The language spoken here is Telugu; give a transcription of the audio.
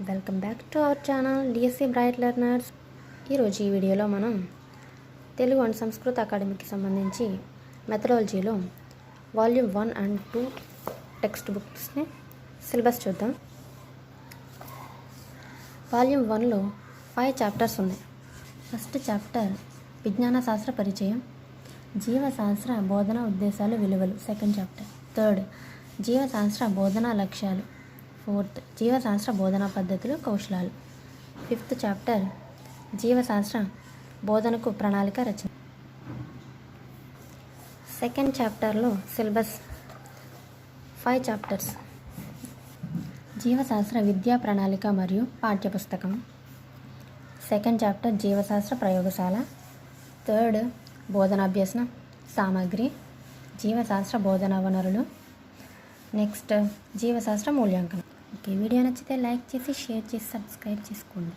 Welcome back to our channel DSC bright learners. ఈరోజు ఈ వీడియోలో మనం తెలుగు అండ్ సంస్కృత అకాడమీకి సంబంధించి మెథడాలజీలో వాల్యూమ్ 1 అండ్ 2 టెక్స్ట్ బుక్స్ని సిలబస్ చూద్దాం. వాల్యూమ్ 1లో 5 చాప్టర్స్ ఉన్నాయి. ఫస్ట్ చాప్టర్ విజ్ఞాన శాస్త్ర పరిచయం, జీవశాస్త్ర బోధన ఉద్దేశాలు విలువలు. Second chapter. థర్డ్ జీవశాస్త్ర బోధనా లక్ష్యాలు. ఫోర్త్ జీవశాస్త్ర బోధనా పద్ధతులు కౌశలాలు. ఫిఫ్త్ చాప్టర్ జీవశాస్త్ర బోధనకు ప్రణాళిక రచన. సెకండ్ చాప్టర్లో సిలబస్ 5 చాప్టర్స్. జీవశాస్త్ర విద్యా ప్రణాళిక మరియు పాఠ్యపుస్తకం. సెకండ్ చాప్టర్ జీవశాస్త్ర ప్రయోగశాల. థర్డ్ బోధనాభ్యసన సామగ్రి, జీవశాస్త్ర బోధనా వనరులు. నెక్స్ట్ జీవశాస్త్ర మూల్యాంకనం. ఓకే, వీడియో నచ్చితే లైక్ చేసి షేర్ చేసి సబ్స్క్రైబ్ చేసుకోండి.